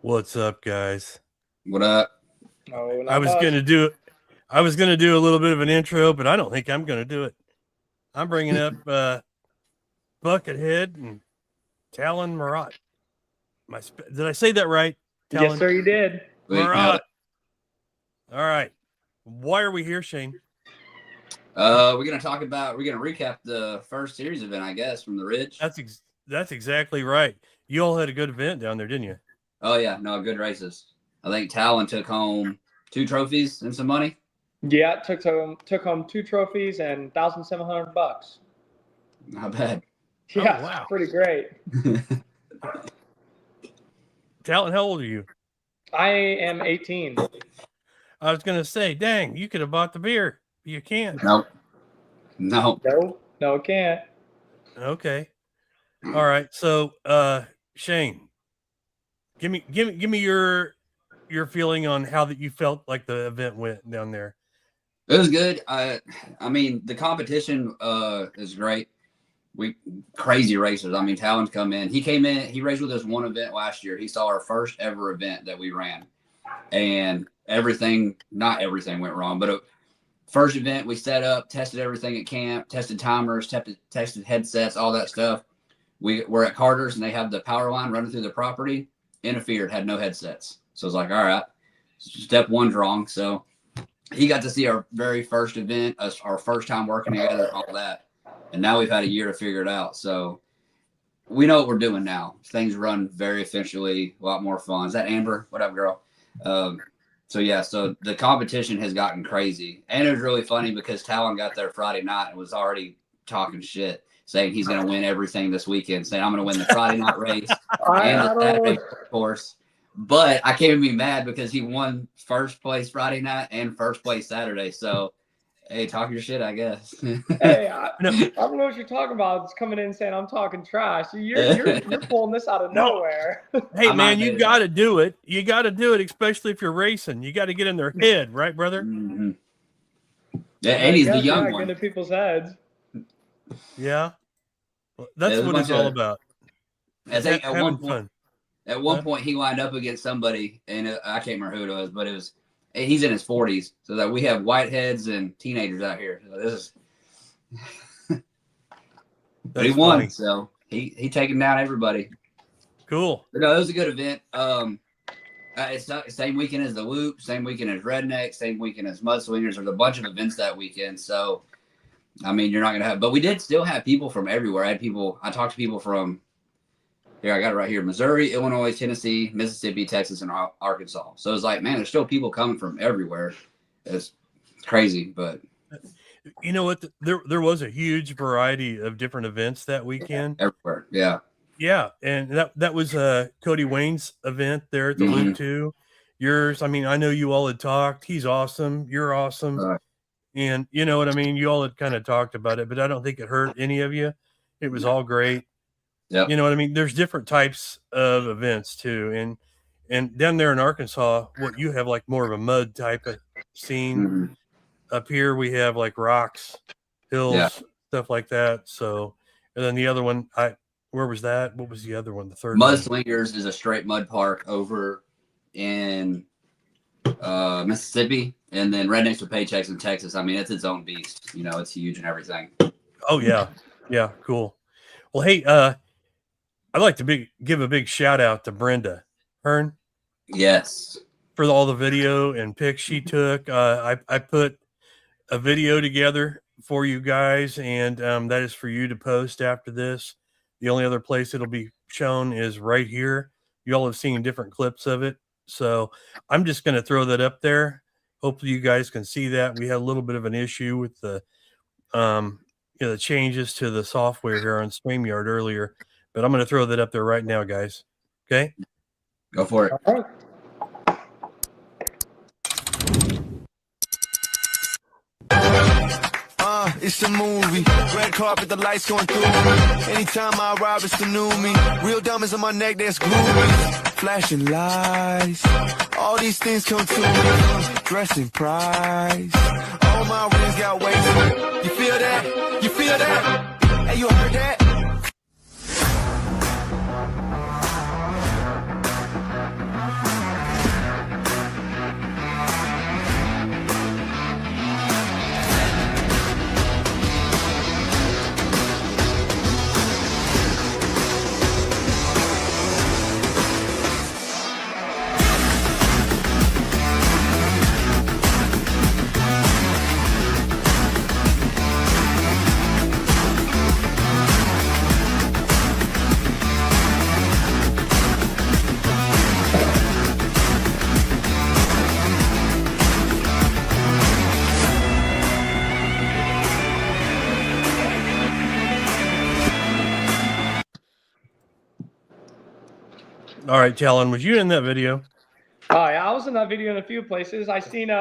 What's up, guys? What up? No, I not was much. gonna do I was gonna do a little bit of an intro, but I don't think I'm gonna do it. I'm bringing up Buckethead and Talon Marat. Did I say that right? Yes, Talon sir, you did. Wait, now, Marat. All right. Why are we here, Shane? we're gonna recap the first series event, I guess, from the Ridge. That's exactly right. You all had a good event down there, didn't you? Oh yeah, no, good races. I think Talon took home 2 trophies and some money. Yeah, took home 2 trophies and $1,700. Not bad. Yeah, Oh, wow. pretty great. Talon, how old are you? I am 18. I was gonna say, dang, you could have bought the beer. You can't. No. No, can't. Okay. All right. So, Shane, give me your feeling on how that you felt like the event went down there. It was good. I mean, the competition is great. We crazy racers. I mean, Talon's come in. He came in. He raced with us one event last year. He saw our first ever event that we ran, and not everything went wrong, but first event we set up, tested everything at camp, tested timers, tested headsets, all that stuff. We're at Carter's and they have the power line running through the property. Interfered, had no headsets. So it's like, all right, step one's wrong. So he got to see our very first event, our first time working together, all that. And now we've had a year to figure it out. So we know what we're doing now. Things run very efficiently, a lot more fun. Is that Amber? What up, girl? So the competition has gotten crazy. And it was really funny because Talon got there Friday night and was already talking shit, saying he's going to win everything this weekend, saying I'm going to win the Friday night race and the Saturday course. But I can't even be mad because he won first place Friday night and first place Saturday. So, hey, talk your shit, I guess. Hey, I don't know what you're talking about. It's coming in saying I'm talking trash. You're pulling this out of nowhere. Hey, man, you got to do it. You got to do it, especially if you're racing. You got to get in their head, right, brother? Mm-hmm. Yeah, and he's the young one. Get into people's heads. Yeah. Well, that's what it's all about. I think at one point he lined up against somebody, and I can't remember who it was, but he's in his 40s, so that we have whiteheads and teenagers out here. So this is, but he won, funny. So he taking down everybody. Cool. But no, it was a good event. It's not same weekend as the Loop, same weekend as Redneck, same weekend as Mudslingers. There's a bunch of events that weekend, so I mean you're not gonna have, but we did still have people from everywhere. I talked to people from. Here, I got it right here. Missouri, Illinois, Tennessee, Mississippi, Texas, and Arkansas. So it's like, man, there's still people coming from everywhere. It's crazy, but. You know what? There was a huge variety of different events that weekend. Everywhere, yeah. Yeah, and that was Cody Wayne's event there at the Loop too. Yours, I mean, I know you all had talked. He's awesome. You're awesome. And you know what I mean? You all had kind of talked about it, but I don't think it hurt any of you. It was all great. Yep. You know what I mean? There's different types of events too. And down there in Arkansas, what you have like more of a mud type of scene. Mm-hmm. Up here we have like rocks, hills, stuff like that. So, and then the other one, where was that? What was the other one? The third Mudslingers is a straight mud park over in Mississippi, and then Rednecks with Paychecks in Texas. I mean, it's its own beast. You know, it's huge and everything. Oh yeah. Yeah. Cool. Well, hey, I'd like to give a big shout out to Brenda Hearn. Yes. For all the video and pics she took. I put a video together for you guys, and that is for you to post after this. The only other place it'll be shown is right here. You all have seen different clips of it. So I'm just going to throw that up there. Hopefully you guys can see that. We had a little bit of an issue with the changes to the software here on StreamYard earlier. But I'm going to throw that up there right now, guys. Okay? Go for it. All right. It's a movie. Red carpet, the lights going through me. Anytime I arrive, it's the new me. Real diamonds on my neck, that's groovy. Flashing lights. All these things come to me. Dressing price. All my rings got weight. You feel that? You feel that? Hey, you heard that? All right, Talon, was you in that video? Oh yeah, I was in that video in a few places. I seen he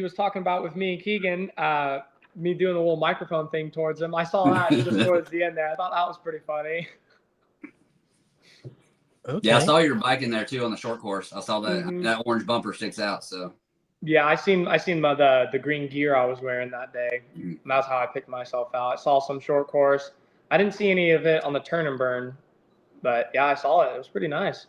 was talking about with me and Keegan, me doing the little microphone thing towards him. I saw that just towards the end there. I thought that was pretty funny. Okay. Yeah, I saw your bike in there too on the short course. I saw that that orange bumper sticks out. So yeah, I seen the green gear I was wearing that day. And that's how I picked myself out. I saw some short course. I didn't see any of it on the turn and burn, but yeah, I saw it. It was pretty nice.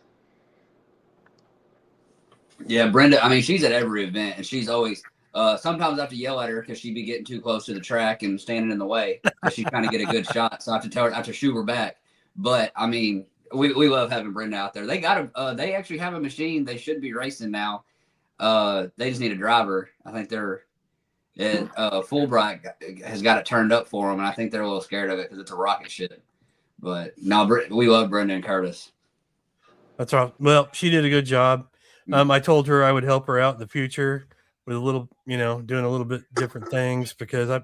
yeah, Brenda. I mean, she's at every event, and she's always. Sometimes I have to yell at her because she'd be getting too close to the track and standing in the way because she's trying to get a good shot. So I have to tell her, I have to shoot her back. But I mean, we love having Brenda out there. They got they actually have a machine. They should be racing now. They just need a driver. I think they're Fulbright has got it turned up for them, and I think they're a little scared of it because it's a rocket ship. But no, we love Brenda and Curtis. That's all. Well, she did a good job. I told her I would help her out in the future with a little, doing a little bit different things because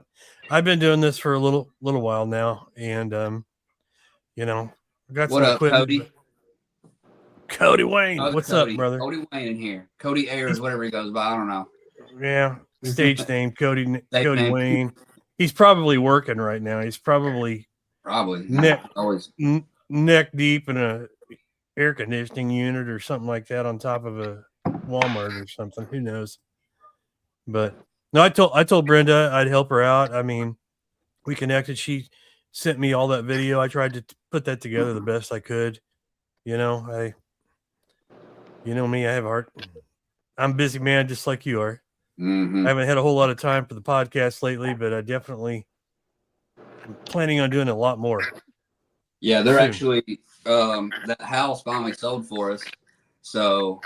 I've been doing this for a little while now, and got What some up, equipment. Cody Wayne, Cody, what's up, brother? Cody Wayne in here. Cody Ayers, whatever he goes by, I don't know. Yeah, stage name Cody name. Wayne. He's probably working right now. He's probably neck deep in a air conditioning unit or something like that on top of a Walmart or something. Who knows? But no, I told Brenda I'd help her out. I mean, we connected. She sent me all that video. I tried to put that together the best I could. You know me, I have heart. I'm a busy man just like you are. I haven't had a whole lot of time for the podcast lately, but I definitely am planning on doing a lot more. Yeah, they're actually that house finally sold for us. So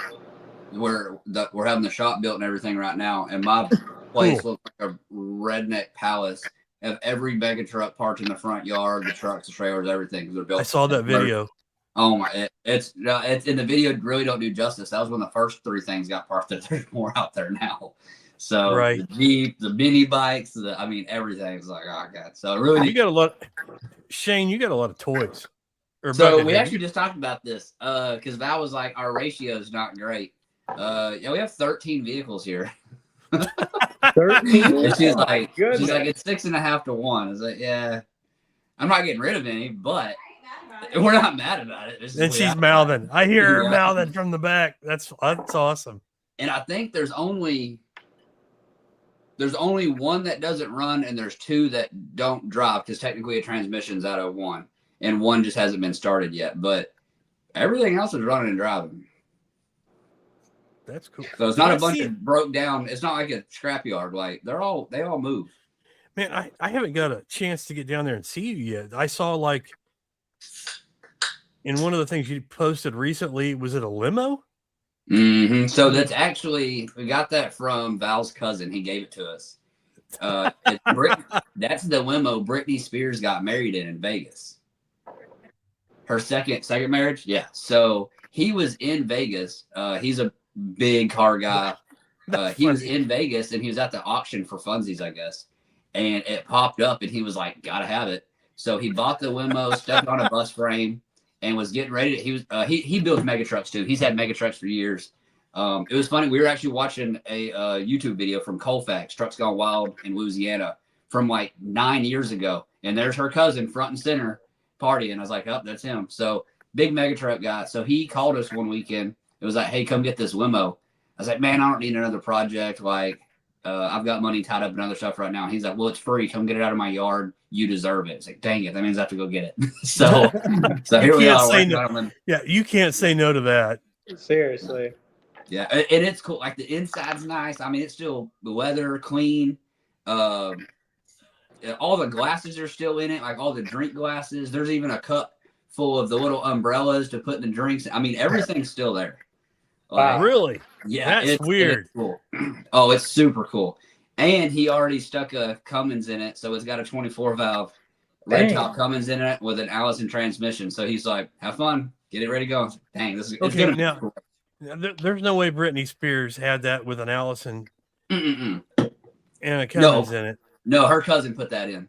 we're having the shop built and everything right now. And my place looks like a redneck palace. Have every mega truck parked in the front yard, the trucks, the trailers, everything. They're built. I saw that video. Oh my! It's in the video. Really don't do justice. That was when the first 3 things got parked. There's more out there now. So the Jeep, the mini bikes, everything's like, oh god. So really, you got a lot. Shane, you got a lot of toys. So we actually just talked about this because Val was like, our ratio is not great. Yeah, we have 13 vehicles here. 13. And she's like, it's 6.5 to 1. I was like, yeah, I'm not getting rid of any, but we're not mad about it. And she's mouthing. I hear her mouthing from the back. That's awesome. And I think there's only one that doesn't run, and there's 2 that don't drive because technically a transmission's out of 1, and 1 just hasn't been started yet. But everything else is running and driving. That's cool. So it's not a bunch of broke down. It's not like a scrapyard. Like they all move. Man, I haven't got a chance to get down there and see you yet. I saw like in one of the things you posted recently. Was it a limo? Mm-hmm. So that's actually, we got that from Val's cousin. He gave it to us. That's the limo Britney Spears got married in Vegas. Her second marriage. Yeah. So he was in Vegas. He's a big car guy. He was in Vegas and he was at the auction for funsies, I guess. And it popped up and he was like, gotta have it. So he bought the limo, stuck on a bus frame, and was getting ready to, he builds mega trucks too. He's had mega trucks for years. It was funny. We were actually watching a YouTube video from Colfax, Trucks Gone Wild in Louisiana, from like 9 years ago. And there's her cousin front and center partying. I was like, oh, that's him. So big mega truck guy. So he called us one weekend. It was like, hey, come get this limo. I was like, man, I don't need another project. Like, I've got money tied up in other stuff right now. He's like, well, it's free. Come get it out of my yard. You deserve it. It's like, dang it. That means I have to go get it. So here we are. Yeah, you can't say no to that. Seriously. Yeah, and it's cool. Like the inside's nice. I mean, it's still the weather clean. All the glasses are still in it, like all the drink glasses. There's even a cup full of the little umbrellas to put in the drinks. I mean, everything's still there. Wow, really? Yeah, that's weird. It's cool. Oh, it's super cool. And he already stuck a Cummins in it, so it's got a 24 valve red top Cummins in it with an Allison transmission. So he's like, "Have fun, get it ready to go." Dang, this is okay. Now, cool. There's no way Britney Spears had that with an Allison and a Cummins in it. No, her cousin put that in.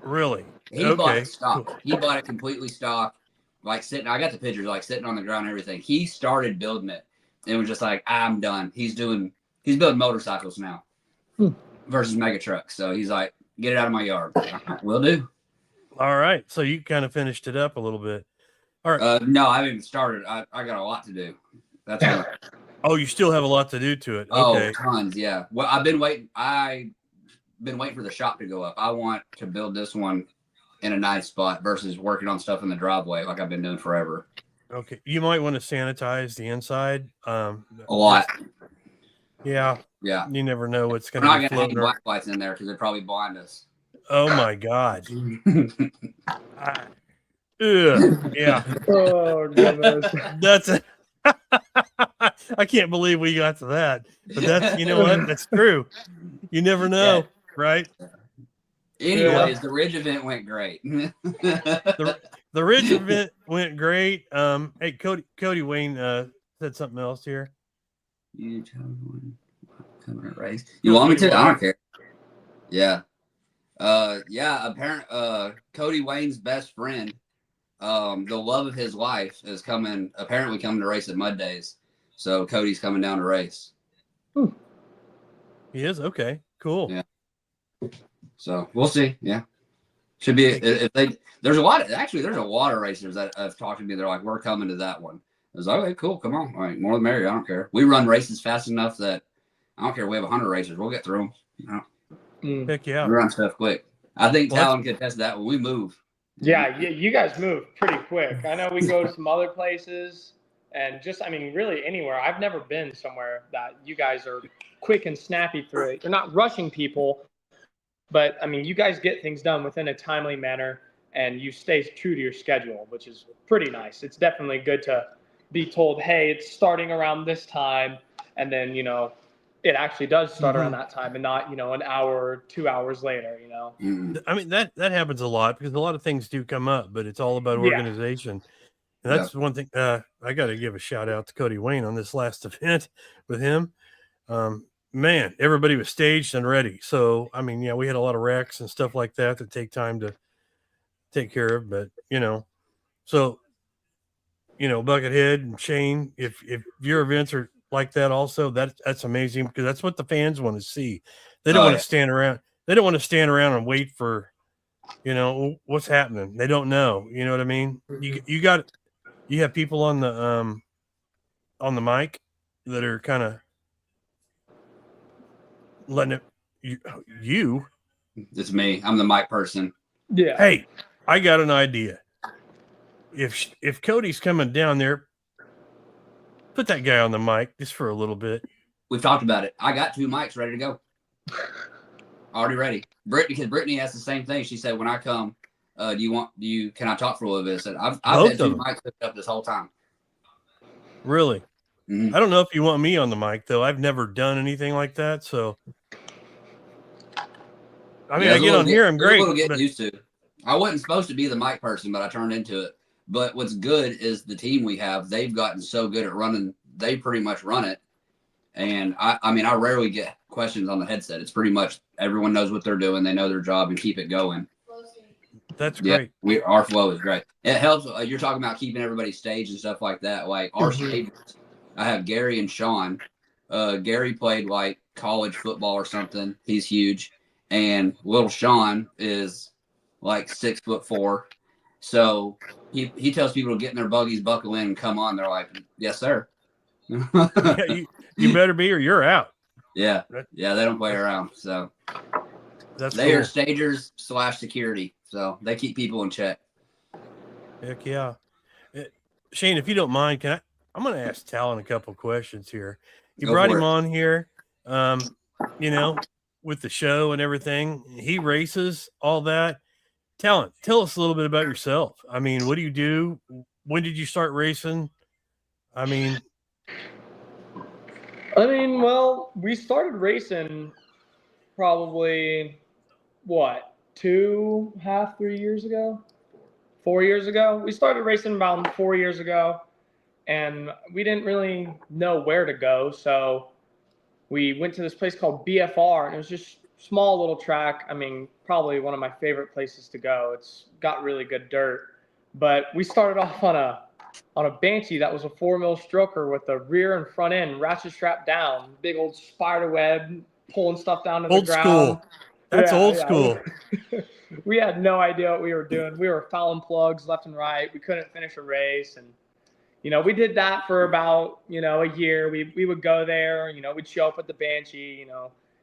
Really? He bought Okay. it stock. He bought it completely stock, like sitting. I got the pictures, like sitting on the ground and everything. He started building it and was just like, I'm done. He's building motorcycles now versus mega trucks. So he's like, get it out of my yard. Will do. All right. So you kind of finished it up a little bit. All right. No, I haven't even started. I got a lot to do. That's what. Oh, you still have a lot to do to it. Oh, Okay. tons. Yeah. Well, I've been waiting for the shop to go up. I want to build this one in a nice spot versus working on stuff in the driveway like I've been doing forever. Okay. You might want to sanitize the inside. A lot. Yeah. Yeah. You never know what's going We're to not be going to floating hang around. black lights in there because they'd probably blind us. Oh my God. Yeah. Oh goodness. That's it. I can't believe we got to that. But that's, you know what? That's true. You never know, right? Anyways, the Ridge event went great. The Ridge event went great. Hey, Cody Wayne said something else here. You want me to? I don't care. Yeah. Cody Wayne's best friend, the love of his life is apparently coming to race at Mud Days. So Cody's coming down to race. He is? Okay, cool. Yeah. So we'll see. Yeah. Should be there's a lot of racers that have talked to me. They're like, we're coming to that one. I was like, okay, cool, come on. All right, more the merrier. I don't care. We run races fast enough that I don't care. We have 100 racers. We'll get through them. Heck yeah. We run stuff quick. I think Talon could test that when we move. Yeah, you guys move pretty quick. I know we go to some other places and really anywhere. I've never been somewhere that you guys are quick and snappy through it. You're not rushing people, but you guys get things done within a timely manner and you stay true to your schedule, which is pretty nice. It's definitely good to be told, hey, it's starting around this time. And then, it actually does start around that time and not, an hour or 2 hours later, That happens a lot because a lot of things do come up, but it's all about organization. And that's one thing. I got to give a shout out to Cody Wayne on this last event with him. Man, everybody was staged and ready. So, we had a lot of wrecks and stuff like that take time to take care of, but Buckethead and Shane, if your events are like that also, that's amazing because that's what the fans want to see. They don't want to stand around. They don't want to stand around and wait for, what's happening. They don't know. You know what I mean? You have people on the mic that are kind of letting it. You. It's me. I'm the mic person. Yeah. Hey, I got an idea. If Cody's coming down there, put that guy on the mic just for a little bit. We've talked about it. I got 2 mics ready to go. Already ready. Brittany has the same thing. She said, when I come, can I talk for a little bit? I said, I've had 2 mics hooked up this whole time. Really? Mm-hmm. I don't know if you want me on the mic though. I've never done anything like that. So, I get on here. I'm great. A little get used to. I wasn't supposed to be the mic person, but I turned into it. But what's good is the team we have, they've gotten so good at running. They pretty much run it. And I rarely get questions on the headset. It's pretty much everyone knows what they're doing. They know their job and keep it going. That's great. Our flow is great. It helps. You're talking about keeping everybody staged and stuff like that. Like our stages, I have Gary and Sean. Gary played like college football or something. He's huge. And little Sean is like 6'4". So he tells people to get in their buggies, buckle in, and come on. They're like, yes, sir. You better be or you're out. Yeah. Yeah, they don't play around. So they are stagers / security. So they keep people in check. Heck yeah. Shane, if you don't mind, I'm going to ask Talon a couple questions here. You brought him on here, with the show and everything. He races, all that. Talon, tell us a little bit about yourself. What do you do? When did you start racing? Well, we started racing probably 3 years ago? 4 years ago. We started racing about 4 years ago, and we didn't really know where to go. So we went to this place called BFR, and it was just small little track. I mean, probably one of my favorite places to go. It's got really good dirt. But we started off on a Banshee that was a 4-mil stroker with the rear and front end ratchet strap down, big old spider web pulling stuff down to the Old ground. school. That's old Yeah. school. We had no idea what we were doing. We were fouling plugs left and right. We couldn't finish a race. And, we did that for about, a year. We would go there, we'd show up at the Banshee,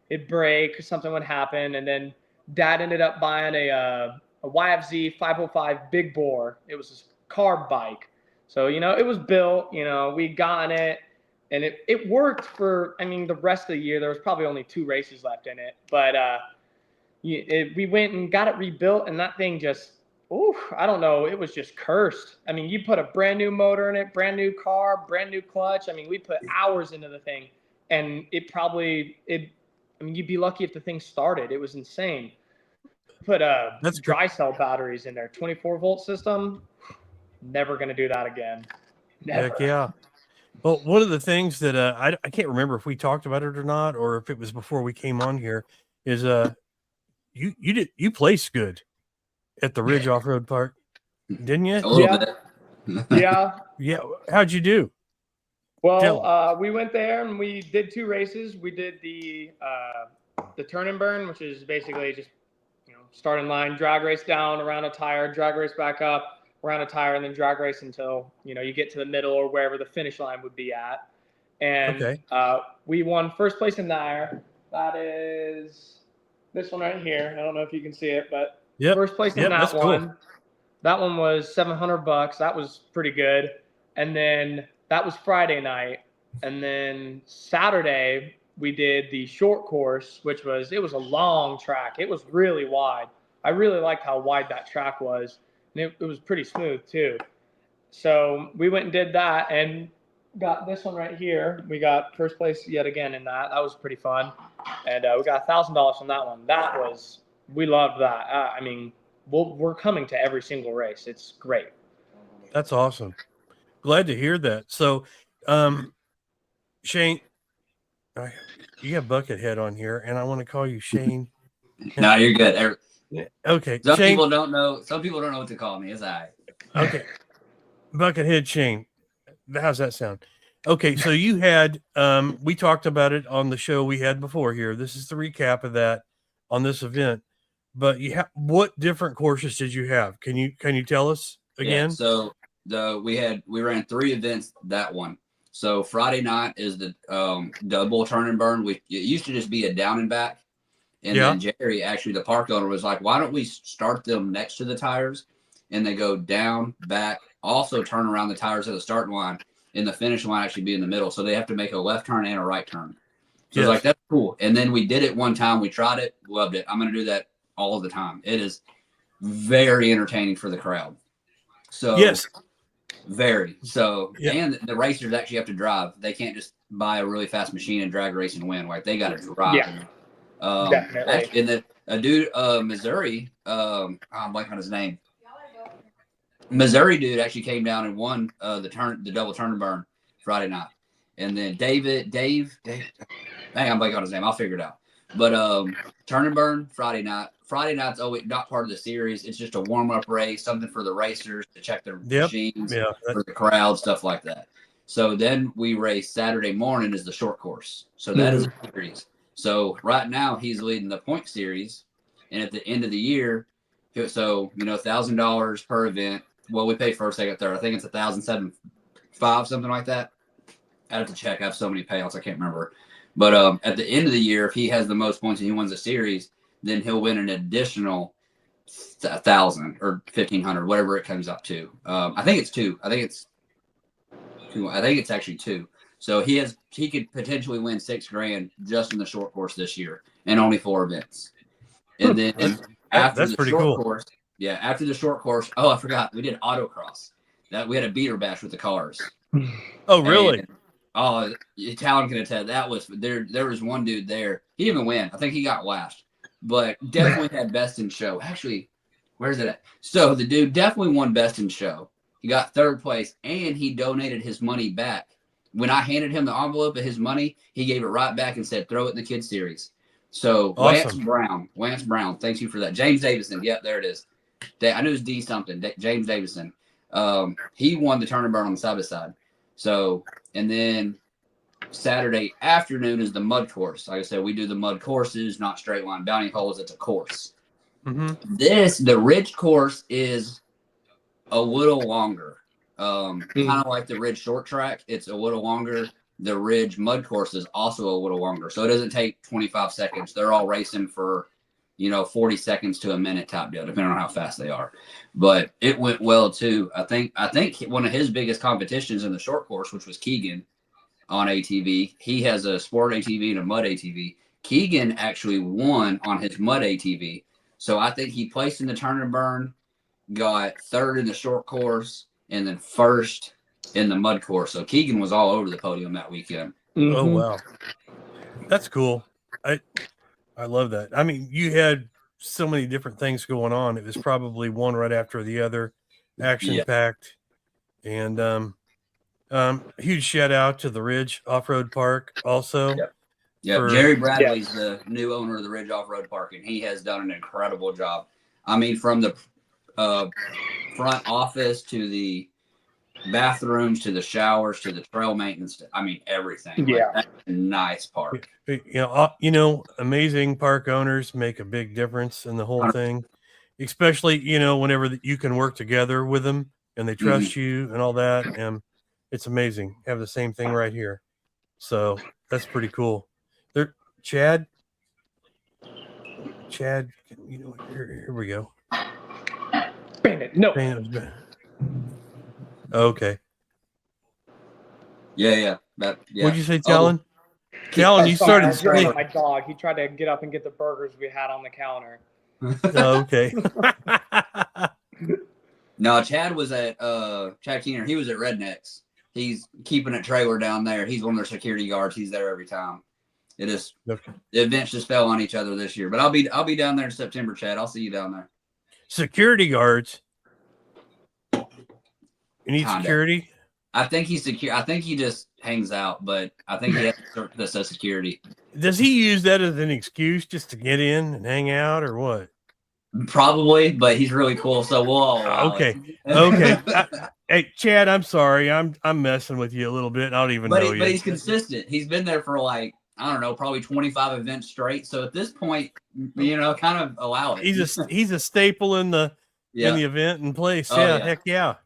it'd break, something would happen. And then Dad ended up buying a YFZ 505 big bore. It was a carb bike. So, it was built, we'd gotten it. And it worked for, the rest of the year. There was probably only 2 races left in it. But we went and got it rebuilt, and that thing just, I don't know, it was just cursed. You put a brand new motor in it, brand new car, brand new clutch. We put hours into the thing, and you'd be lucky if the thing started. It was insane. Put dry cell batteries in there, 24-volt system. Never going to do that again. Never. Heck yeah. Well, one of the things that I can't remember if we talked about it or not, or if it was before we came on here, is you placed good at the Ridge Off-Road Park, didn't you? A little bit. Yeah. How'd you do? Well, we went there and we did 2 races. We did the turn and burn, which is basically just start in line, drag race down around a tire, drag race back up around a tire, and then drag race until you get to the middle or wherever the finish line would be at. And we won first place in there. That is this one right here. I don't know if you can see it, but first place in that one. Cool. That one was $700. That was pretty good. And then that was Friday night. And then Saturday we did the short course, which was a long track. It was really wide. I really liked how wide that track was. And it was pretty smooth too. So we went and did that and got this one right here. We got first place yet again in that. That was pretty fun. And we got $1,000 from that one. We loved that. We're coming to every single race. It's great. That's awesome. Glad to hear that. So, Shane, you have Buckethead on here, and I want to call you Shane. No, you're good. Okay. Some people don't know what to call me. It's all right. Okay. Buckethead Shane. How's that sound? Okay, so you had we talked about it on the show we had before here. This is the recap of that on this event. But what different courses did you have? Can you tell us again? Yeah, so we ran 3 events that one. So Friday night is the double turn and burn. It used to just be a down and back. And then Jerry, actually the park owner, was like, why don't we start them next to the tires? And they go down, back, also turn around the tires at the starting line, and the finish line actually be in the middle. So they have to make a left turn and a right turn. So it's like, that's cool. And then we did it one time. We tried it, loved it. I'm going to do that all the time. It is very entertaining for the crowd. So very. So, and the racers actually have to drive. They can't just buy a really fast machine and drag race and win. Like, they got to drive. Yeah. Definitely. And a dude, Missouri, I'm blanking on his name. Missouri dude actually came down and won the double turn and burn Friday night. And then Dave, dang, I'm blanking on his name. I'll figure it out. But turn and burn Friday night. Friday night's always not part of the series. It's just a warm-up race, something for the racers to check their machines, for the crowd, stuff like that. So then we race Saturday morning is the short course. So that is a series. So right now he's leading the point series. And at the end of the year, so, $1,000 per event. Well, we pay first, second, third. I think it's $1,750, something like that. I have to check. I have so many payouts, I can't remember. But at the end of the year, if he has the most points and he wins the series, then he'll win an additional 1,000 or 1,500, whatever it comes up to. I think it's 2. I think it's actually 2. So he could potentially win $6,000 just in the short course this year, and only 4 events. And then after the short course, after the short course, I forgot, we did autocross. We had a beater bash with the cars. Oh, really? Talon can attest. That was there. There was one dude there. He didn't even win. I think he got last, but definitely had best in show. Actually, where's it at? So the dude definitely won best in show. He got 3rd place, and he donated his money back. When I handed him the envelope of his money, he gave it right back and said, "Throw it in the kids series." So Awesome. Lance Brown, thanks you for that. James Davison, yep, there it is. I knew it was D something. James Davison. He won the turn and burn on the side by side. So, and then Saturday afternoon is the mud course. Like I said, we do the mud courses, not straight line bounty holes. It's a course. The ridge course is a little longer. Kind of like the ridge short track. It's a little longer. The ridge mud course is also a little longer. So it doesn't take 25 seconds. They're all racing for, 40 seconds to a minute type deal, depending on how fast they are. But it went well too. I think one of his biggest competitions in the short course, which was Keegan on ATV. He has a sport ATV and a mud ATV. Keegan actually won on his mud ATV. So I think he placed in the turn and burn, got third in the short course, and then first in the mud course. So Keegan was all over the podium that weekend. Oh wow, that's cool. I love that. I mean, you had so many different things going on. It was probably one right after the other, action packed. And huge shout out to the Ridge Off-Road Park also. Yeah, Jerry Bradley's the new owner of the Ridge Off-Road Park, and he has done an incredible job. I mean, from the front office to the bathrooms to the showers to the trail maintenance, I mean, everything. Yeah. That's a nice park. Amazing park owners make a big difference in the whole thing, especially, whenever you can work together with them and they trust you and all that. And it's amazing. Have the same thing right here. So that's pretty cool. Chad, here we go. Bandit, no. Okay. Yeah. What'd you say, Talon? Talon, you started saying my dog. He tried to get up and get the burgers we had on the counter. Oh, okay. No, Chad was at Chad Keener. He was at Rednecks. He's keeping a trailer down there. He's one of their security guards. He's there every time. The events just fell on each other this year. But I'll be down there in September, Chad. I'll see you down there. Security guards. You need security? I think he's secure. I think he just hangs out, but I think he has the security. Does he use that as an excuse just to get in and hang out, or what? Probably, but he's really cool, so we'll all allow okay. it. Okay. Hey, Chad, I'm sorry. I'm messing with you a little bit. I don't even know you. But he's consistent. He's been there for probably 25 events straight. So at this point, kind of allow it. He's a staple in the event and place. Heck yeah.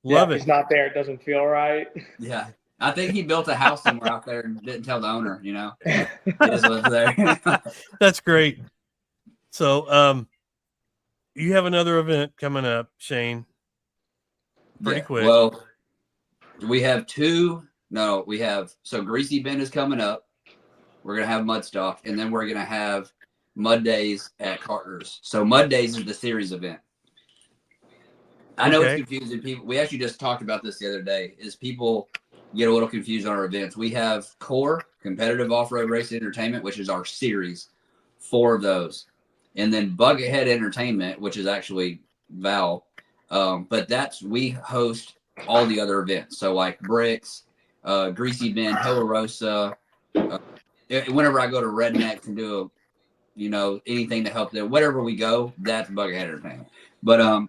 Love it. He's not there. It doesn't feel right. Yeah. I think he built a house somewhere out there and didn't tell the owner, He just lives there. That's great. So, you have another event coming up, Shane. Pretty quick. Well, we have so Greasy Bend is coming up. We're going to have Mudstock, and then we're going to have Mud Days at Carter's. So Mud Days is the series event. I know it's confusing people. We actually just talked about this the other day, is people get a little confused on our events. We have CORRE, Competitive Off-Road Racing Entertainment, which is our series, 4 of those. And then Buckethead Entertainment, which is actually Val. But we host all the other events. So like Bricks, Greasy Bend, Hillarosa. Whenever I go to Rednecks and do anything to help them, wherever we go, that's Buckethead Entertainment. But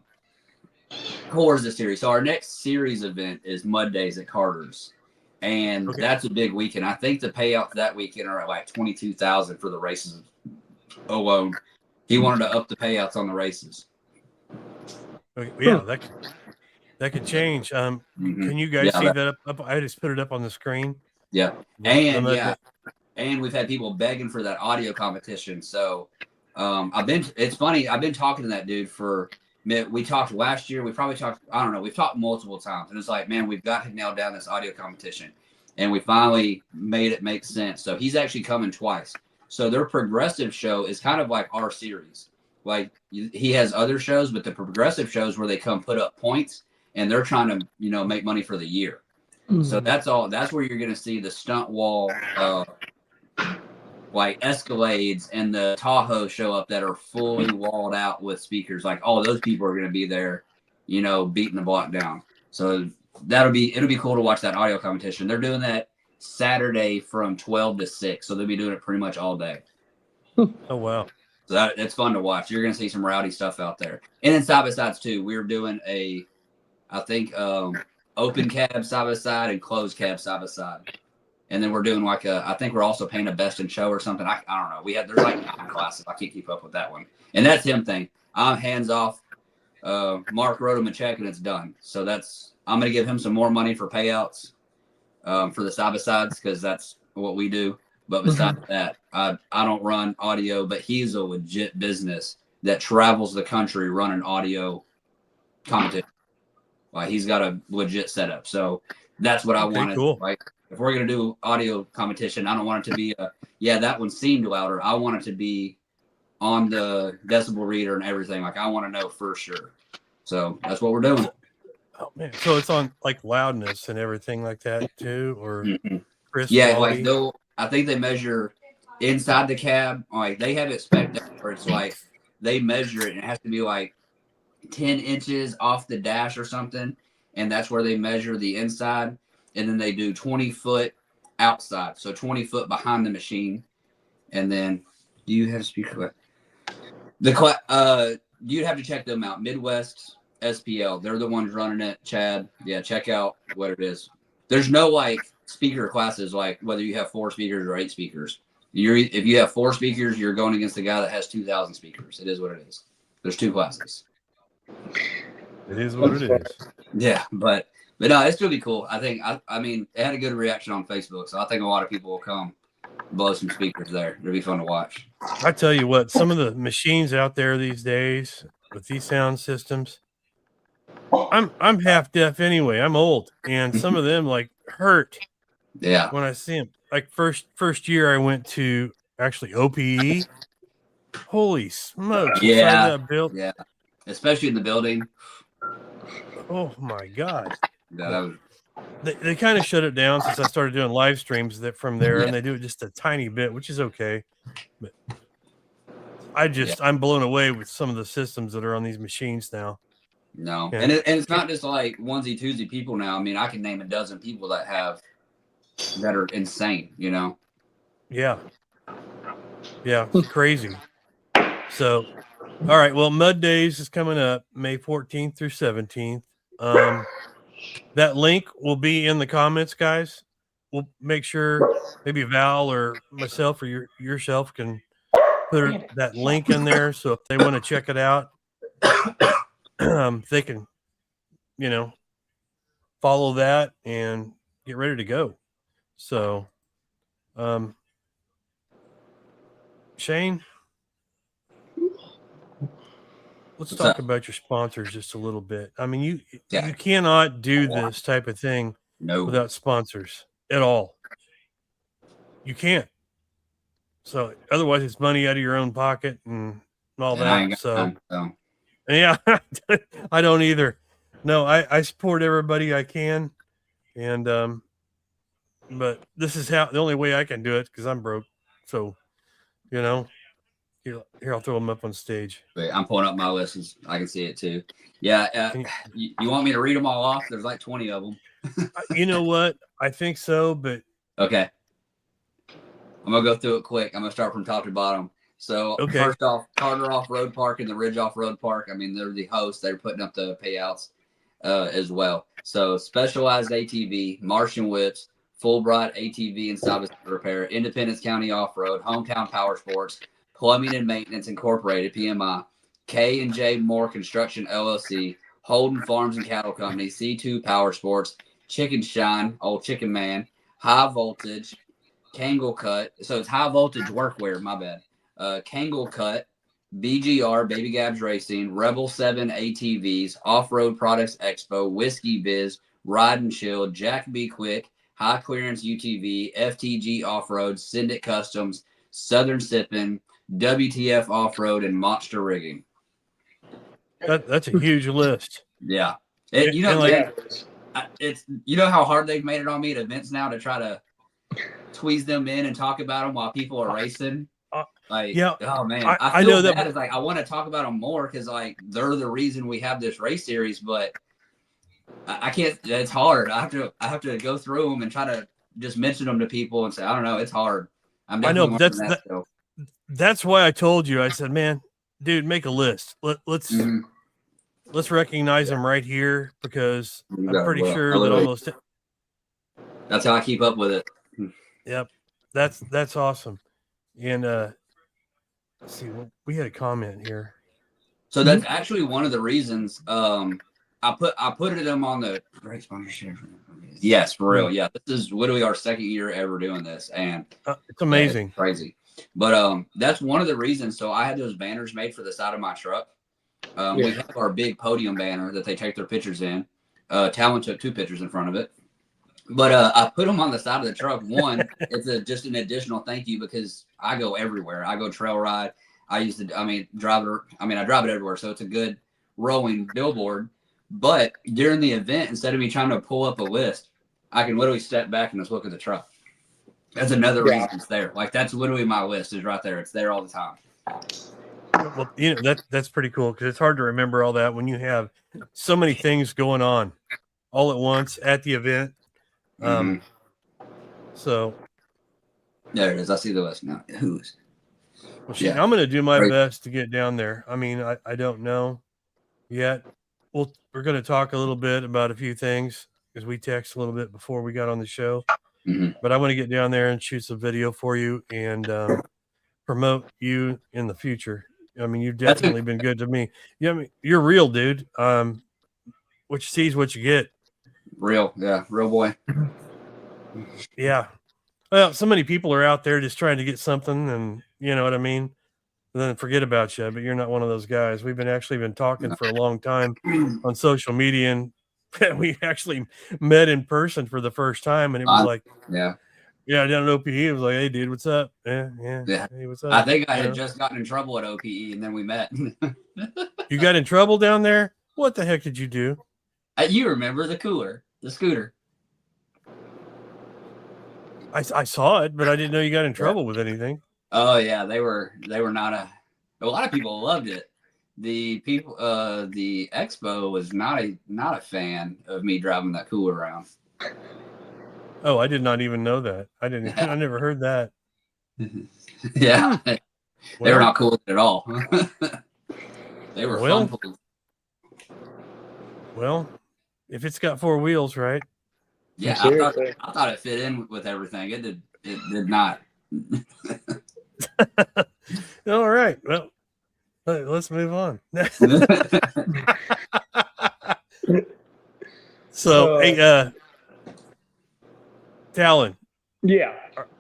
CORRE is a series. So our next series event is Mud Days at Carter's. And that's a big weekend. I think the payouts that weekend are at like $22,000 for the races alone. He wanted to up the payouts on the races. Yeah, that could change. Can you guys see that up? I just put it up on the screen. Yeah. And we've had people begging for that audio competition. So it's funny. I've been talking to that dude we talked last year. We've talked multiple times. And it's like, man, we've got to nail down this audio competition. And we finally made it make sense. So he's actually coming twice. So their progressive show is kind of like our series. Like he has other shows, but the progressive shows where they come put up points and they're trying to, make money for the year. So that's where you're going to see the stunt wall, like Escalades and the Tahoe show up that are fully walled out with speakers. Like, those people are going to be there, beating the block down. So it'll be cool to watch that audio competition. They're doing that Saturday from 12 to 6. So they'll be doing it pretty much all day. Oh wow. So it's fun to watch. You're gonna see some rowdy stuff out there. And then side by sides too. We were doing I think open cab side by side and closed cab side by side. And then we're doing I think we're also paying a best in show or something. I don't know. There's like 9 classes. I can't keep up with that one. And that's him thing. I'm hands off. Mark wrote him a check and it's done. So I'm going to give him some more money for payouts for the side by sides because that's what we do. But besides that, I don't run audio, but he's a legit business that travels the country running audio competition. Like he's got a legit setup. So that's what I wanted. Cool. Like if we're going to do audio competition, I don't want it to be that one seemed louder. I want it to be on the decibel reader and everything. Like I want to know for sure. So that's what we're doing. Oh man. So it's on like loudness and everything like that too, or crisp yeah, quality? Like I think they measure inside the cab. Like they have it spec'd out where it's like they measure it and it has to be like 10 inches off the dash or something. And that's where they measure the inside. And then they do 20 foot outside. So 20 foot behind the machine. And then do you have a speaker? You'd have to check them out. Midwest SPL. They're the ones running it. Chad. Yeah, check out what it is. There's no like speaker classes like whether you have 4 speakers or 8 speakers. If you have 4 speakers, you're going against the guy that has 2,000 speakers. It is what it is. There's 2 classes. It is what it is. Yeah, but no, it's gonna be cool. I think I mean it had a good reaction on Facebook, so I think a lot of people will come blow some speakers there. It'll be fun to watch. I tell you what, some of the machines out there these days with these sound systems, I'm half deaf anyway. I'm old, and some of them like hurt. Yeah. When I see them, like first year I went to actually OPE. Holy smokes! Yeah. That yeah. Especially in the building. Oh my God. Yeah, that was... They kind of shut it down since I started doing live streams from there, and they do it just a tiny bit, which is okay. But I'm blown away with some of the systems that are on these machines now. No, yeah. and it's not just like onesie twosie people now. I mean, I can name a dozen people that are insane. You know. Yeah. Yeah, it's crazy. So, all right. Well, Mud Days is coming up May 14th through 17th. That link will be in the comments, guys. We'll make sure maybe Val or myself or yourself can put that link in there. So if they want to check it out, they can, follow that and get ready to go. So, Shane, let's talk about your sponsors just a little bit. I mean, you cannot do this type of thing without sponsors at all. You can't. So otherwise it's money out of your own pocket and all that. So yeah, I don't either. No, I support everybody I can. And, but this is the only way I can do it because I'm broke. So, here, I'll throw them up on stage. Wait, I'm pulling up my list. I can see it too. Yeah. You want me to read them all off? There's like 20 of them. You know what? I think so, but. Okay. I'm going to go through it quick. I'm going to start from top to bottom. So First off, Carter Off-Road Park and the Ridge Off-Road Park. I mean, they're the hosts. They're putting up the payouts as well. So Specialized ATV, Martian Whips, Fulbright ATV and Service Repair, Independence County Off-Road, Hometown Power Sports, Plumbing and Maintenance Incorporated, PMI, K&J Moore Construction LLC, Holden Farms and Cattle Company, C2 Power Sports, Chicken Shine, Old Chicken Man, High Voltage, Kangle Cut. So it's High Voltage Workwear, my bad. Kangle Cut, BGR, Baby Gabs Racing, Rebel 7 ATVs, Off-Road Products Expo, Whiskey Biz, Ride and Chill, Jack B. Quick, High Clearance UTV, FTG Off-Road, Syndicate Customs, Southern Sippin', WTF Off-Road, and Monster Rigging. That's a huge list. Yeah. You know how hard they've made it on me at events now to try to squeeze them in and talk about them while people are racing. Oh man, I feel bad. It's like I want to talk about them more because like they're the reason we have this race series, but I can't. It's hard. I have to go through them and try to just mention them to people and say I don't know. It's hard. I know That's why I told you. I said, man, dude, make a list. Let's recognize them right here because I'm pretty sure that almost. That's how I keep up with it. Yep, that's awesome. And let's see, we had a comment here. So that's actually one of the reasons I put them on the great sponsorship. Yes, for real. Yeah, this is literally our second year ever doing this, and it's amazing, it's crazy. But that's one of the reasons. So I had those banners made for the side of my truck. We have our big podium banner that they take their pictures in. Talon took 2 pictures in front of it. But I put them on the side of the truck. One, it's just an additional thank you because I go everywhere. I go trail ride. I drive it everywhere. So it's a good rolling billboard. But during the event, instead of me trying to pull up a list, I can literally step back and just look at the truck. That's another reason it's there. Like that's literally my list is right there. It's there all the time. Well, that's pretty cool because it's hard to remember all that when you have so many things going on all at once at the event. So there it is. I see the list now. Who's? Well, I'm going to do my best to get down there. I mean, I don't know yet. We're going to talk a little bit about a few things because we texted a little bit before we got on the show. But I want to get down there and shoot some video for you and promote you in the future. I mean, you've definitely been good to me. Yeah, I mean, you're real, dude. What you see is what you get. Real, yeah, real boy. Yeah. Well, so many people are out there just trying to get something, and you know what I mean. And then forget about you, but you're not one of those guys. We've been talking for a long time on social media, and we actually met in person for the first time, and it was like, yeah, down at OPE. It was like, hey, dude, what's up? Yeah. Hey, what's up? I think I had just gotten in trouble at OPE, and then we met. You got in trouble down there? What the heck did you do? You remember the scooter? I saw it, but I didn't know you got in trouble with anything. Oh yeah, they were not a lot of people loved it. The people, the expo was not a fan of me driving that cooler around. Oh, I did not even know that. I never heard that. Yeah, they were not cool at all. They were fun. Well, if it's got 4 wheels, right? Yeah, I thought it fit in with everything. It did not. All right. Well, let's move on. So, hey, Talon. Yeah.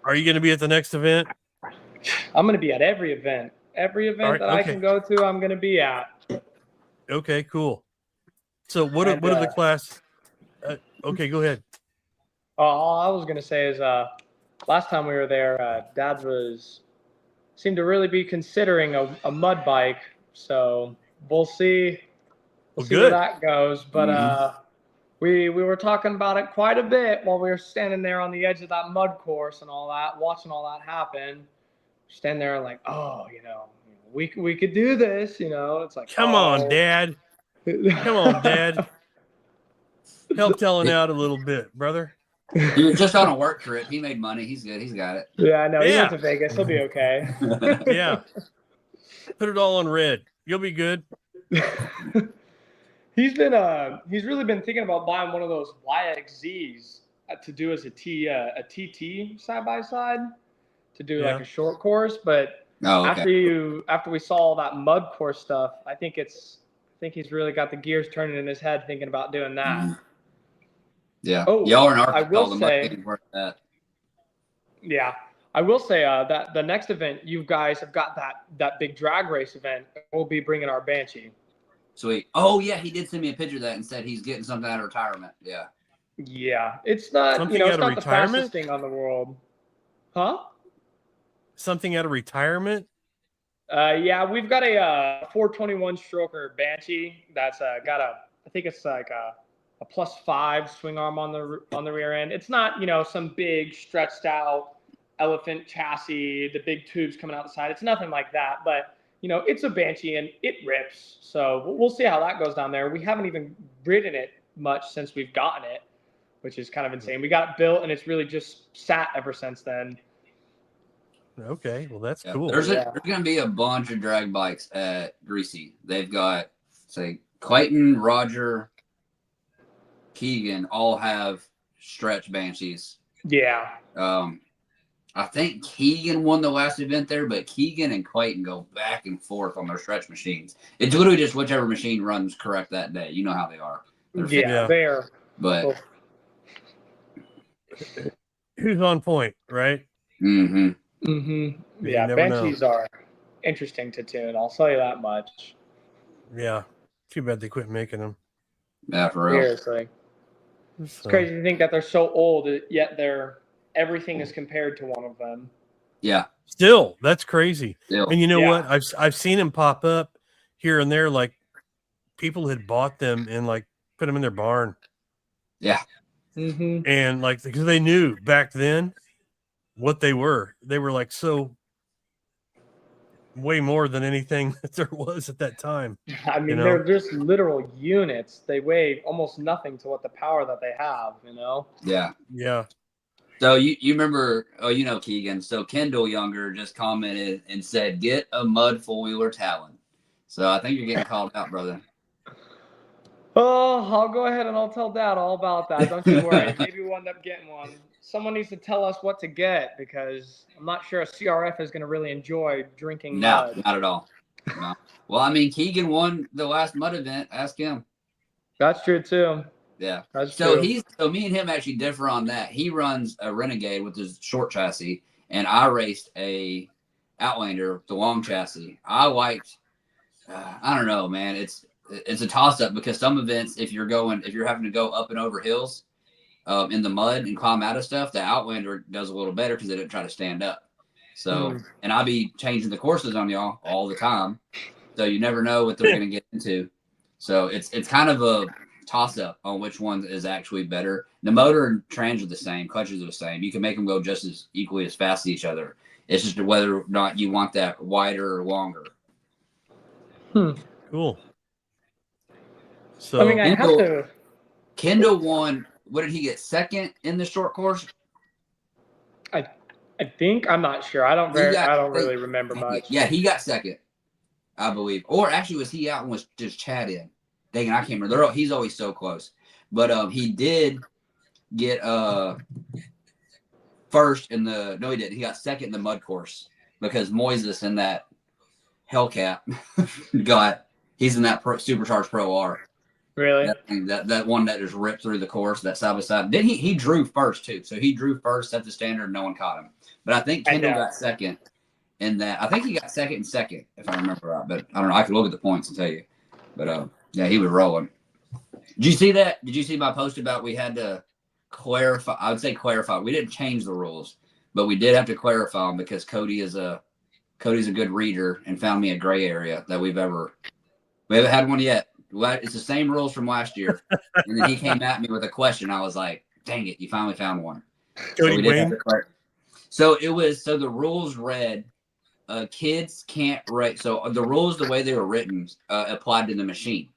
Are you going to be at the next event? I'm going to be at every event. Every event that I can go to, I'm going to be at. Okay, cool. So what are the class? Okay, go ahead. All I was going to say is last time we were there, Dad seemed to really be considering a mud bike. So we'll see. We'll see where that goes. But we were talking about it quite a bit while we were standing there on the edge of that mud course and all that, watching all that happen. Standing there like, oh, we could do this. It's like, come on, Dad. Come on, Dad. Help Talon out a little bit, brother. He was just on a work trip. He made money. He's good. He's got it. Yeah, I know. He went to Vegas. He'll be okay. Yeah. Put it all on red. You'll be good. He's really been thinking about buying one of those YXZs to do as a TT side by side to do like a short course. But after we saw all that mud course stuff, I think he's really got the gears turning in his head thinking about doing that. Yeah. Oh, y'all are in Arkansas. I will say that the next event, you guys have got that big drag race event. We'll be bringing our Banshee. Sweet. Oh yeah, he did send me a picture of that and said he's getting something out of retirement. Yeah. Yeah, it's not something it's not the fastest thing on the world, huh? Something out of retirement. Yeah, we've got a 421 stroker Banshee that's got I think it's like a +5 swing arm on the rear end. It's not some big stretched out elephant chassis, the big tubes coming out the side. It's nothing like that, but it's a Banshee and it rips. So we'll see how that goes down there. We haven't even ridden it much since we've gotten it, which is kind of insane. We got it built and it's really just sat ever since then. Okay, well that's Yeah. cool. There's Yeah. going to be a bunch of drag bikes at Greasy. They've got, say, Clayton, Roger, Keegan all have stretch Banshees. Yeah. I think Keegan won the last event there, but Keegan and Clayton go back and forth on their stretch machines. It's literally just whichever machine runs correct that day. You know how they are. Yeah, they're. But Who's on point, right? mm-hmm. Mm-hmm. You Yeah, never know. Banshees are interesting to tune. I'll tell you that much. Yeah. Too bad they quit making them. Yeah, for real. Seriously. It's So, crazy to think that they're so old, yet everything is compared to one of them. Yeah. still, that's crazy. Still. And you know Yeah. what? I've seen them pop up here and there. Like people had bought them and like put them in their barn. Yeah. Mm-hmm. And like because they knew back then what they were. They were like so way more than anything that there was at that time. I mean, You know? they're just literal units. They weigh almost nothing to what the power that they have, you know? Yeah. Yeah. So you remember, you know, Keegan. So Kendall Younger just commented and said, "Get a mud four-wheeler Talon." So I think you're getting called out, brother. Oh, I'll go ahead and I'll tell Dad all about that. Don't you worry. Maybe we'll end up getting one. Someone needs to tell us what to get because I'm not sure a CRF is going to really enjoy drinking No, mud. not at all. No. Well, I mean, Keegan won the last mud event. Ask him. That's true too. Yeah. That's So true. so me and him actually differ on that. He runs a Renegade with his short chassis, and I raced a Outlander with the long chassis. I liked, I don't know, man. It's a toss up because some events, if you're having to go up and over hills, in the mud and climb out of stuff, the Outlander does a little better because they didn't try to stand up. So, and I'll be changing the courses on y'all all the time, so you never know what they're going to get into. So it's kind of a toss up on which one is actually better. The motor and trans are the same, clutches are the same. You can make them go just as equally as fast as each other. It's just whether or not you want that wider or longer. Cool. So I mean, I have to. Kendall won. What did he get? Second in the short course? I think I'm not sure. I don't really remember much. Yeah, he got second, I believe. Or actually, was he out and was just Chad in? Dang, I can't remember. He's always so close. But he did get first in the. No, he didn't. He got second in the mud course because Moises in that Hellcat he's in that supercharged Pro R. Really? That one that just ripped through the course, that side by side. Then he drew first too. So he drew first, set the standard, and no one caught him. But I think Kendall got second in that. I think he got second, if I remember right. But I don't know. I could look at the points and tell you. But yeah, he was rolling. Did you see that? Did you see my post about we had to clarify? I would say clarify. We didn't change the rules, but we did have to clarify them because Cody's a good reader and found me a gray area that we haven't had one yet. It's the same rules from last year. And then he came at me with a question. I was like, dang it, you finally found one. Cody Wayne. So the rules read, kids can't write. So the rules, the way they were written, applied to the machine.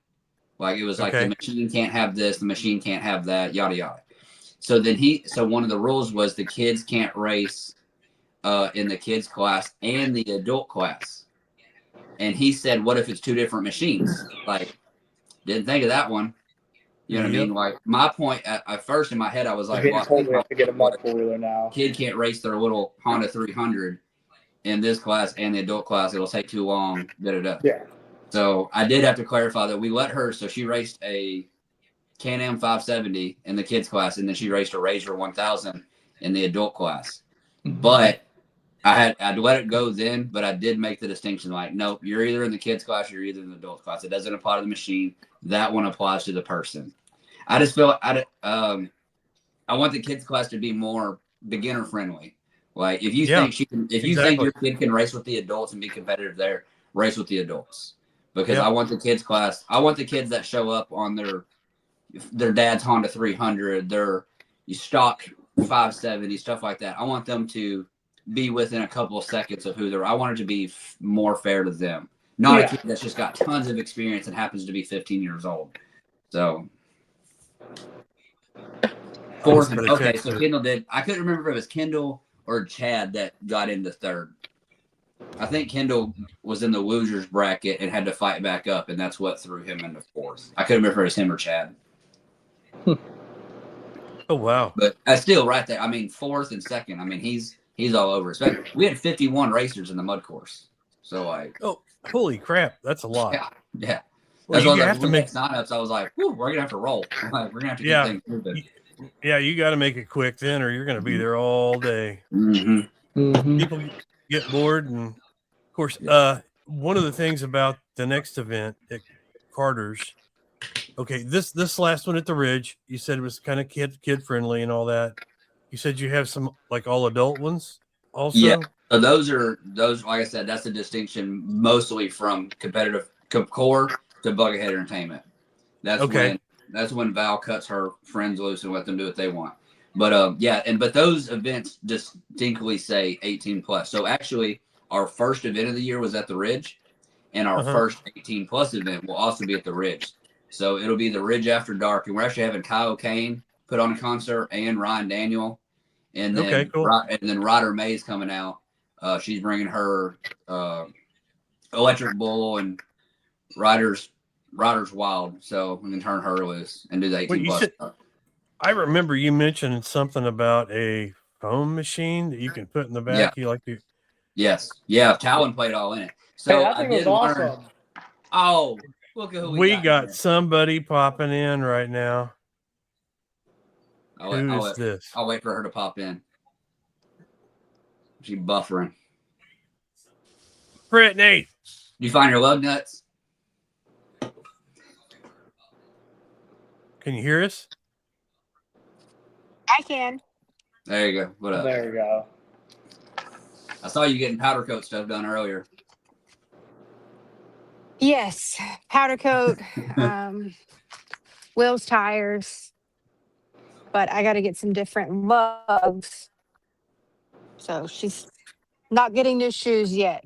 Like it was like the machine can't have this, the machine can't have that, yada, yada. So then one of the rules was the kids can't race in the kids class and the adult class. And he said, what if it's two different machines? Like, didn't think of that one. You know what I mean? Like my point at first in my head, I was like, well, we have to get a mud four-wheeler now. Kid can't race their little Honda 300 in this class and the adult class. It'll take too long. Yeah. So I did have to clarify that we let her. So she raced a Can-Am 570 in the kids class, and then she raced a Razor 1000 in the adult class. But I'd let it go then, but I did make the distinction like, nope, you're either in the kids class, you're either in the adult class. It doesn't apply to the machine. That one applies to the person. I just feel I want the kids class to be more beginner friendly. Like if you think think your kid can race with the adults and be competitive there, race with the adults. Because I want the kids class. I want the kids that show up on their dad's Honda 300, their stock 570, stuff like that. I want them to be within a couple of seconds of who they're. I want it to be more fair to them, not a kid that's just got tons of experience and happens to be 15 years old. So, so Kendall did. I couldn't remember if it was Kendall or Chad that got into third. I think Kendall was in the losers bracket and had to fight back up, and that's what threw him into fourth. I couldn't remember if it was him or Chad. Oh wow! But still, right there. I mean, fourth and second. I mean, he's all over. We had 51 racers in the mud course, so like, Oh, holy crap! That's a lot. yeah. Well, That's you why have to make signups. I was like, we're gonna have to roll. Like, we're gonna have to Yeah. keep things moving. Yeah, you got to make it quick then, or you're going to be there all day. Mm-hmm. People get bored, and of course, one of the things about the next event at Carter's. Okay, this last one at the Ridge, you said it was kind of kid friendly and all that. You said you have some like all adult ones also. Yeah. So those like I said, that's the distinction mostly from competitive CORRE to Buckethead Entertainment. That's Okay. That's when Val cuts her friends loose and let them do what they want. But but those events distinctly say 18 plus. So actually, our first event of the year was at the Ridge, and our first 18 plus event will also be at the Ridge. So it'll be the Ridge After Dark, and we're actually having Kyle Kane put on a concert and Ryan Daniel, and then Okay, cool. and then Ryder May's coming out. She's bringing her Electric Bull and Ryder's Wild, so we can turn her loose and do the 18 plus. I remember you mentioned something about a foam machine that you can put in the back. Yeah. You like to? Yes, yeah. Talon played all in it. So Hey, that thing was awesome. Oh, look at who We got here. somebody popping in right now. Who is this? I'll wait for her to pop in. She's buffering. Brittany. You find your lug nuts? Can you hear us? I can. There you go. What up? There you go. I saw you getting powder coat stuff done earlier. Yes, powder coat, wheels, tires, but I got to get some different lugs. So she's not getting new shoes yet.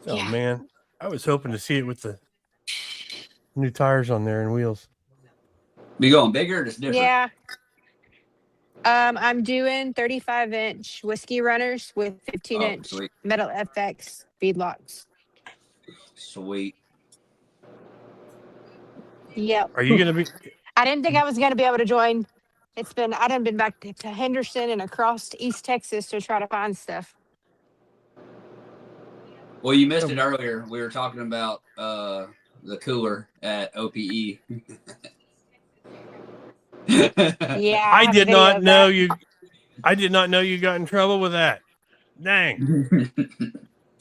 Oh Yeah. man, I was hoping to see it with the new tires on there and wheels. Be going bigger or just different? Yeah. I'm doing 35-inch whiskey runners with 15-inch sweet. metal FX feedlocks. Sweet. Yep. Are you gonna be? I didn't think I was going to be able to join. I done been back to Henderson and across to East Texas to try to find stuff. Well, you missed it earlier. We were talking about the cooler at OPE. Yeah. I have a did video not of know that. you. I did not know you got in trouble with that. Dang.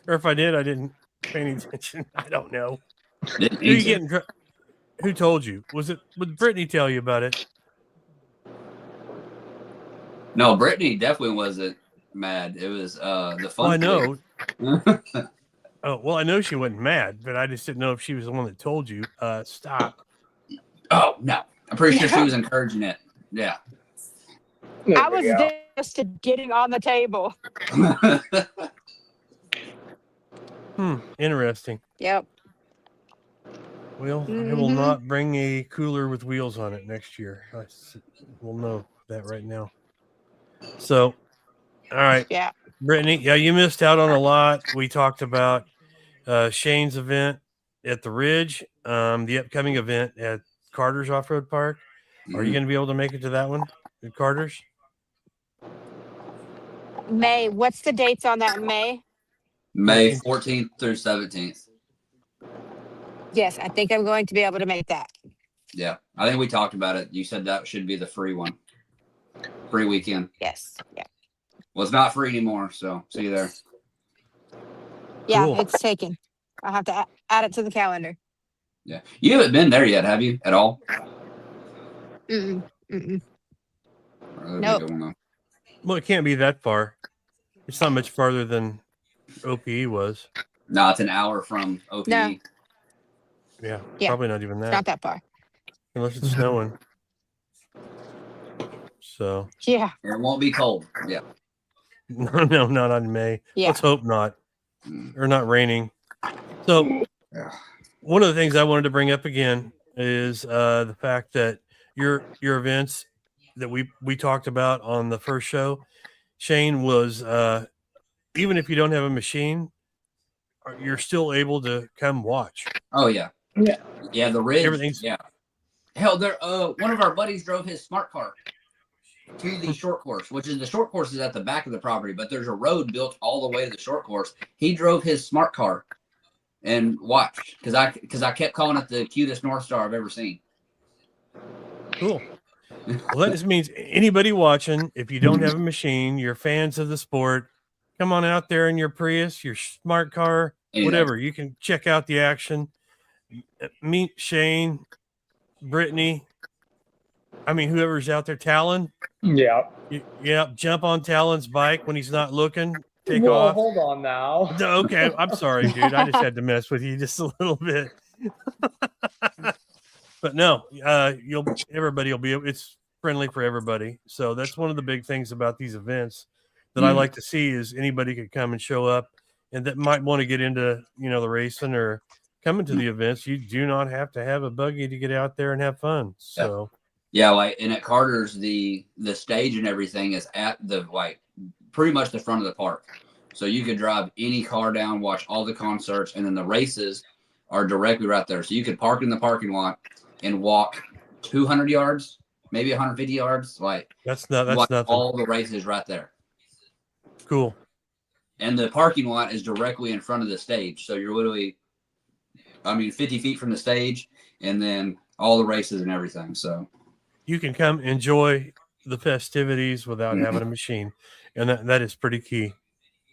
Or if I did, I didn't pay any attention. I don't know. Who told you? Would Brittany tell you about it? No, Brittany definitely wasn't mad. It was the fun. Well, I know. Oh, well, I know she wasn't mad, but I just didn't know if she was the one that told you. Stop. Oh no, I'm pretty sure she was encouraging it. Yeah. There I we was go. just getting on the table. Interesting. Yep. Well, I will not bring a cooler with wheels on it next year. We'll know that right now. So, all right. Yeah. Brittany, yeah, you missed out on a lot. We talked about Shane's event at the Ridge, the upcoming event at Carter's Off-Road Park. Are you going to be able to make it to that one at Carter's? May. What's the dates on that in May? May 14th through 17th. Yes, I think I'm going to be able to make that. Yeah, I think we talked about it. You said that should be the free one. Free weekend. Yes. Yeah. Well, it's not free anymore, so see you there. Yeah, Cool. it's taken. I'll have to add it to the calendar. Yeah. You haven't been there yet, have you? At all? Mm-mm. Mm-mm. That'd Nope. be a good one, though. Well, it can't be that far. It's not much farther than OPE was. No, it's an hour from OPE. No. Yeah, Yeah. probably not even that. It's not that far. Unless it's snowing. So, Yeah. It won't be cold. Yeah. no, not on May. Yeah. Let's hope not. Or not raining. So, one of the things I wanted to bring up again is the fact that your events that we talked about on the first show, Shane, was even if you don't have a machine, you're still able to come watch. Oh yeah. Yeah. Yeah, the ridge. Everything's- Yeah. Hell, there. One of our buddies drove his smart car to the short course, which is the short course is at the back of the property, but there's a road built all the way to the short course. He drove his smart car and watched because I kept calling it the cutest North Star I've ever seen. Cool. Well, that just means anybody watching, if you don't have a machine, you're fans of the sport, come on out there in your Prius, your smart car, whatever. You can check out the action. Meet Shane, Brittany. I mean, whoever's out there, Talon. Yeah. Yeah, jump on Talon's bike when he's not looking. Take Whoa, off. hold on now. Okay, I'm sorry, dude. I just had to mess with you just a little bit. But no, everybody will be. It's friendly for everybody. So that's one of the big things about these events that I like to see is anybody could come and show up, and that might want to get into the racing or coming to the events. You do not have to have a buggy to get out there and have fun. So yeah, like and at Carter's the stage and everything is at the pretty much the front of the park. So you could drive any car down, watch all the concerts, and then the races are directly right there. So you could park in the parking lot and walk 200 yards, maybe 150 yards. That's nothing. All the races right there. Cool. And the parking lot is directly in front of the stage. So you're literally, 50 feet from the stage and then all the races and everything. So you can come enjoy the festivities without having a machine. And that is pretty key.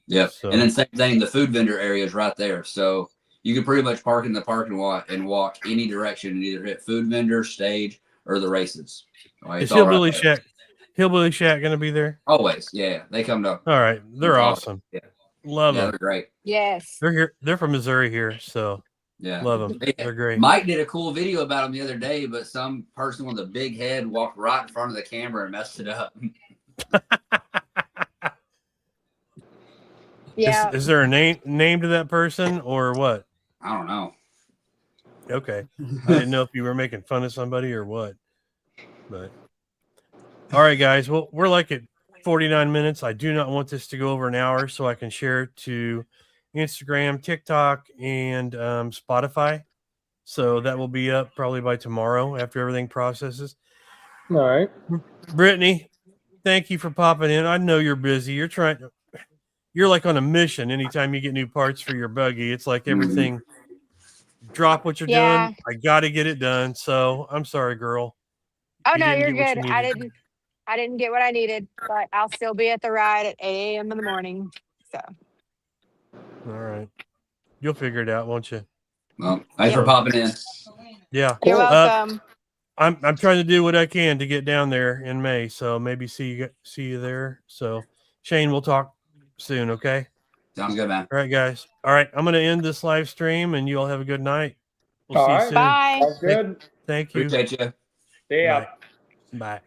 Yeah. So. And then same thing, the food vendor area is right there. So you can pretty much park in the parking lot and walk any direction and either hit food vendor, stage, or the races. Is Hillbilly Shack going to be there? Always. Yeah. They come to. All right. They're awesome. Yeah. Love them. They're great. Yes. They're here. They're from Missouri here. So yeah. Love them. They're great. Mike did a cool video about them the other day, but some person with a big head walked right in front of the camera and messed it up. Yeah. Is there a name to that person or what? I don't know. Okay. I didn't know if you were making fun of somebody or what. But all right, guys. Well, we're like at 49 minutes. I do not want this to go over an hour, so I can share it to Instagram, TikTok, and Spotify. So that will be up probably by tomorrow after everything processes. All right. Brittany, thank you for popping in. I know you're busy. You're like on a mission anytime you get new parts for your buggy. It's like everything, drop what you're doing. I got to get it done. So I'm sorry, girl. Oh, no, you're good. I didn't get what I needed, but I'll still be at the ride at 8 a.m. in the morning. So. All right. You'll figure it out, won't you? Well, thanks for popping in. Yeah. You're welcome. I'm trying to do what I can to get down there in May. So maybe see you there. So Shane, we'll talk soon. Okay. Sounds good, man. All right, guys. All right. I'm going to end this live stream and you all have a good night. We'll All see you right. soon. Bye. Sounds good. Thank you. Appreciate you. See ya. Bye.